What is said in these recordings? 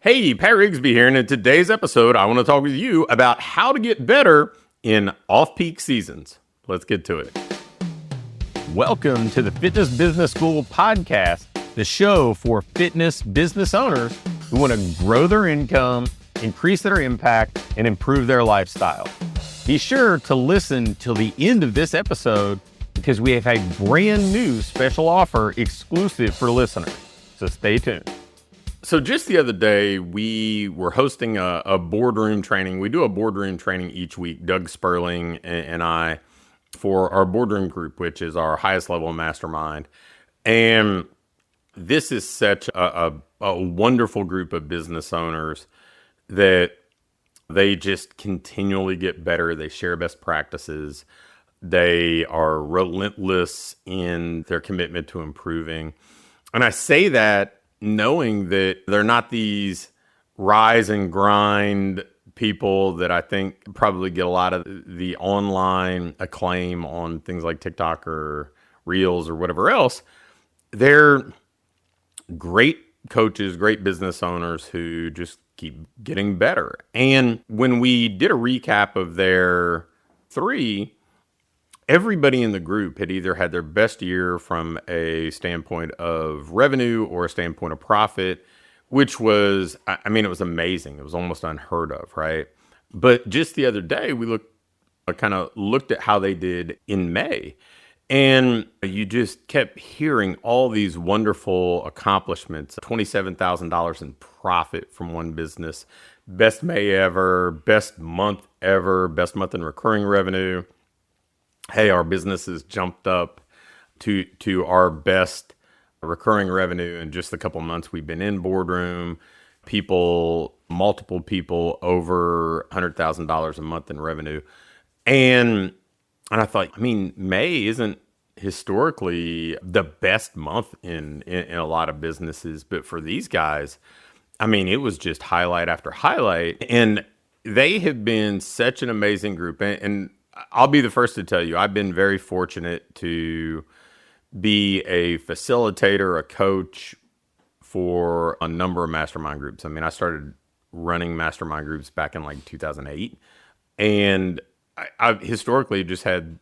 Hey, Pat Rigsby here, and in today's episode, I want to talk with you about how to get better in off-peak seasons. Let's get to it. Welcome to the Fitness Business School podcast, the show for fitness business owners who want to grow their income, increase their impact, and improve their lifestyle. Be sure to listen till the end of this episode because we have a brand new special offer exclusive for listeners. So stay tuned. So just the other day, we were hosting a boardroom training. We do a boardroom training each week, Doug Sperling and I, for our boardroom group, which is our highest level mastermind. And this is such a wonderful group of business owners that they just continually get better. They share best practices. They are relentless in their commitment to improving. And I say that knowing that they're not these rise and grind people that I think probably get a lot of the online acclaim on things like TikTok or Reels or whatever else. They're great coaches, great business owners who just keep getting better. And when we did a recap of their three, everybody in the group had either had their best year from a standpoint of revenue or a standpoint of profit, which was, it was amazing. It was almost unheard of, right? But just the other day, we kind of looked at how they did in May. And you just kept hearing all these wonderful accomplishments, $27,000 in profit from one business, best May ever, best month ever, best month in recurring revenue. Hey, our business has jumped up to our best recurring revenue in just the couple months we've been in boardroom. Multiple people over $100,000 a month in revenue. And I thought, May isn't historically the best month in a lot of businesses, but for these guys, it was just highlight after highlight. And they have been such an amazing group. And I'll be the first to tell you, I've been very fortunate to be a facilitator, a coach for a number of mastermind groups. I started running mastermind groups back in like 2008. And I've historically just had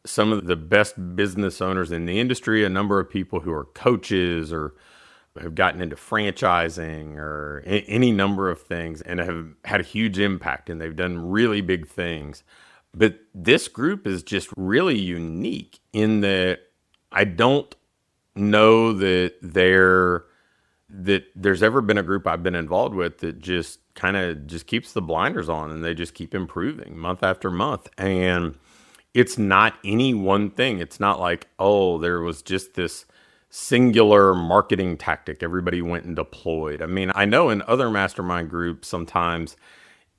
some of the best business owners in the industry, a number of people who are coaches or have gotten into franchising or any number of things and have had a huge impact, and they've done really big things. But this group is just really unique in that I don't know that there's ever been a group I've been involved with that just kind of just keeps the blinders on and they just keep improving month after month. And it's not any one thing. It's not like, oh, there was just this singular marketing tactic everybody went and deployed. I know in other mastermind groups sometimes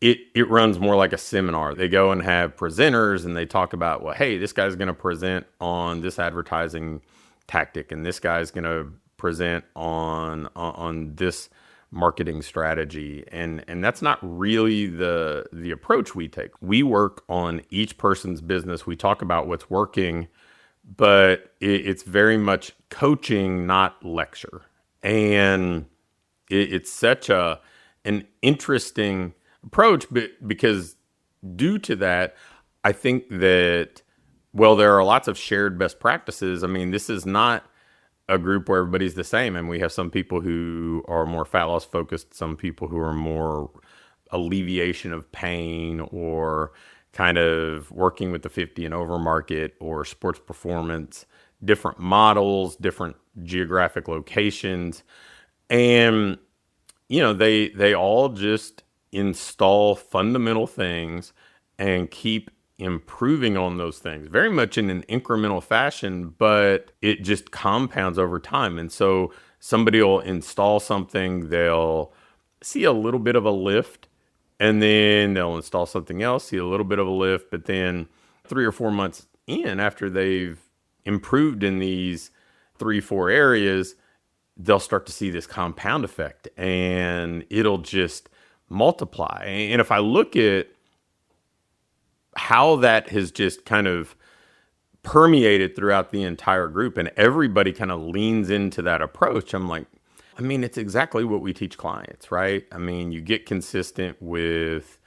it runs more like a seminar. They go and have presenters and they talk about, well, hey, this guy's going to present on this advertising tactic and this guy's going to present on this marketing strategy. And that's not really the approach we take. We work on each person's business. We talk about what's working, but it's very much coaching, not lecture. And it's such an interesting approach, but because due to that, I think that, there are lots of shared best practices. This is not a group where everybody's the same. And we have some people who are more fat loss focused, some people who are more alleviation of pain or kind of working with the 50 and over market or sports performance, different models, different geographic locations. And, they all just install fundamental things and keep improving on those things very much in an incremental fashion, but it just compounds over time. And so somebody will install something, they'll see a little bit of a lift, and then they'll install something else, see a little bit of a lift, but then 3 or 4 months in, after they've improved in these 3-4 areas, they'll start to see this compound effect and it'll just multiply. And if I look at how that has just kind of permeated throughout the entire group and everybody kind of leans into that approach, I'm like, I mean, it's exactly what we teach clients, right? I mean, you get consistent with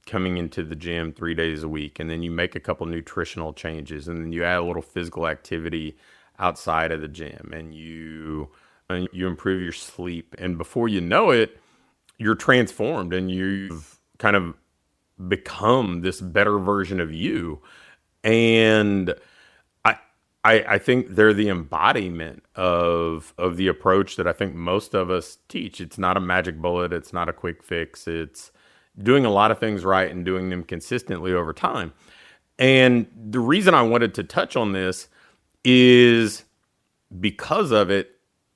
coming into the gym 3 days a week, and then you make a couple nutritional changes, and then you add a little physical activity outside of the gym, and you improve your sleep, and before you know it, you're transformed, and you've kind of become this better version of you. And I think they're the embodiment of the approach that I think most of us teach. It's not a magic bullet. It's not a quick fix. It's doing a lot of things right and doing them consistently over time. And the reason I wanted to touch on this is because of it,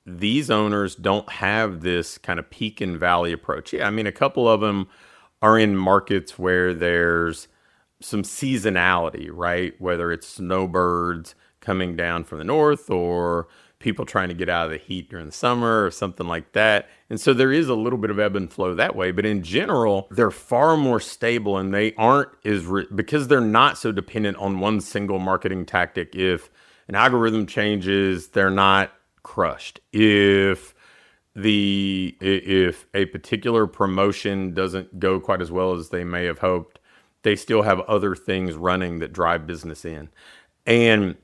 these owners don't have this kind of peak and valley approach. Yeah, I mean, a couple of them are in markets where there's some seasonality, right? Whether it's snowbirds coming down from the north or people trying to get out of the heat during the summer or something like that. And so there is a little bit of ebb and flow that way. But in general, they're far more stable, and they aren't because they're not so dependent on one single marketing tactic. If an algorithm changes, they're not crushed. If a particular promotion doesn't go quite as well as they may have hoped, they still have other things running that drive business in. And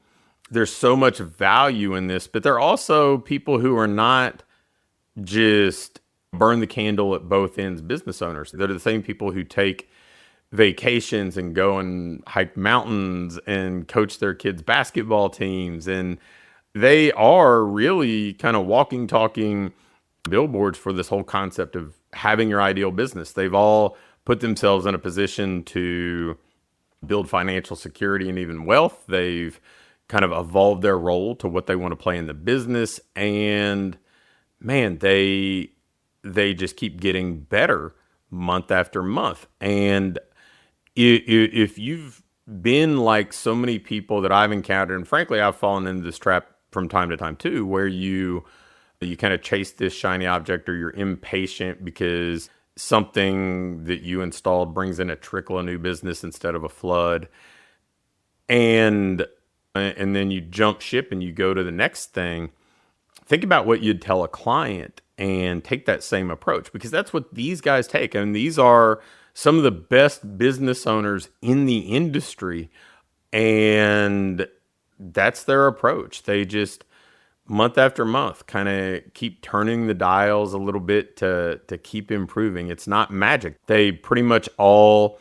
there's so much value in this, but they're also people who are not just burn the candle at both ends business owners. They're the same people who take vacations and go and hike mountains and coach their kids' basketball teams. And they are really kind of walking, talking billboards for this whole concept of having your ideal business. They've all put themselves in a position to build financial security and even wealth. They've kind of evolved their role to what they want to play in the business. And man, they just keep getting better month after month. And if you've been like so many people that I've encountered, and frankly, I've fallen into this trap from time to time too, where you kind of chase this shiny object, or you're impatient because something that you installed brings in a trickle of new business instead of a flood. And then you jump ship and you go to the next thing. Think about what you'd tell a client and take that same approach, because that's what these guys take. And these are some of the best business owners in the industry. And that's their approach. They just month after month kind of keep turning the dials a little bit to keep improving. It's not magic. They pretty much all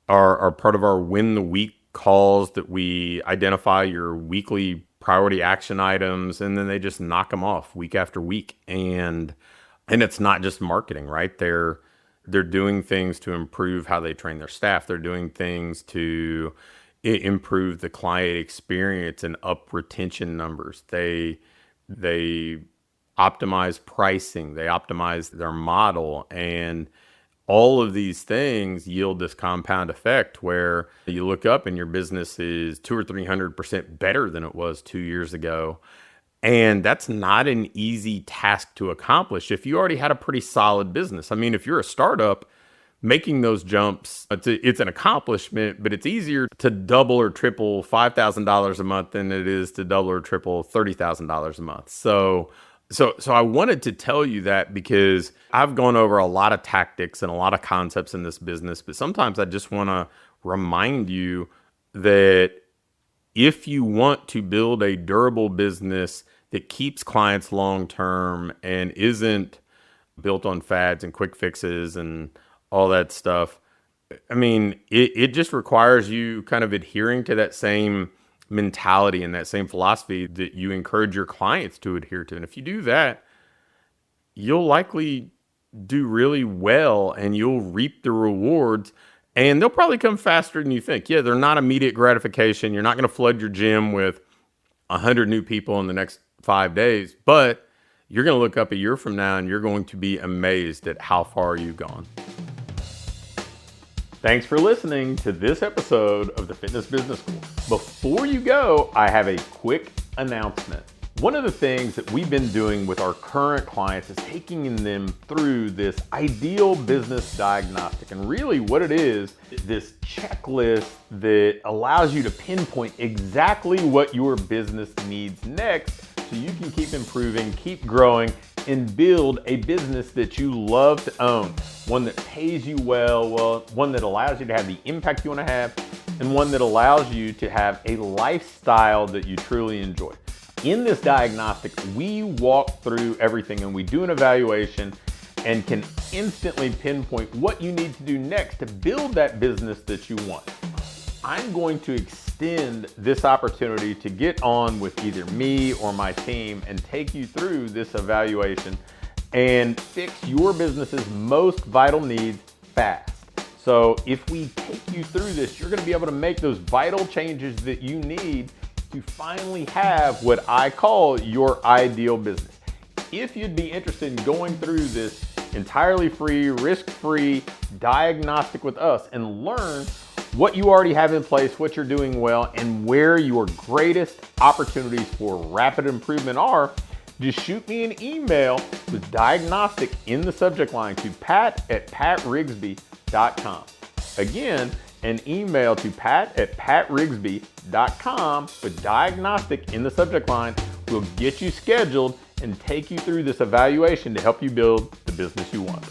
are part of our win the week calls that we identify your weekly priority action items, and then they just knock them off week after week. And it's not just marketing, right? They're doing things to improve how they train their staff. They're doing things to improve the client experience and up retention numbers. They optimize pricing. They optimize their model, and all of these things yield this compound effect where you look up and your business is 200 or 300% better than it was 2 years ago. And that's not an easy task to accomplish if you already had a pretty solid business. I mean, if you're a startup, making those jumps, it's an accomplishment, but it's easier to double or triple $5,000 a month than it is to double or triple $30,000 a month. So I wanted to tell you that because I've gone over a lot of tactics and a lot of concepts in this business, but sometimes I just want to remind you that if you want to build a durable business that keeps clients long-term and isn't built on fads and quick fixes and all that stuff, I mean, it just requires you kind of adhering to that same mentality and that same philosophy that you encourage your clients to adhere to. And if you do that, you'll likely do really well and you'll reap the rewards, and they'll probably come faster than you think. Yeah, they're not immediate gratification. You're not going to flood your gym with 100 new people in the next 5 days, but you're going to look up a year from now and you're going to be amazed at how far you've gone. Thanks for listening to this episode of the Fitness Business School. Before you go, I have a quick announcement. One of the things that we've been doing with our current clients is taking them through this ideal business diagnostic. And really what it is this checklist that allows you to pinpoint exactly what your business needs next so you can keep improving, keep growing, and build a business that you love to own. One that pays you well, one that allows you to have the impact you want to have, and one that allows you to have a lifestyle that you truly enjoy. In this diagnostic, we walk through everything and we do an evaluation and can instantly pinpoint what you need to do next to build that business that you want. I'm going to extend this opportunity to get on with either me or my team and take you through this evaluation and fix your business's most vital needs fast. So if we take you through this, you're going to be able to make those vital changes that you need to finally have what I call your ideal business. If you'd be interested in going through this entirely free, risk-free diagnostic with us and learn what you already have in place, what you're doing well, and where your greatest opportunities for rapid improvement are, just shoot me an email with diagnostic in the subject line to pat@patrigsby.com. Again, an email to pat@patrigsby.com with diagnostic in the subject line will get you scheduled and take you through this evaluation to help you build the business you want.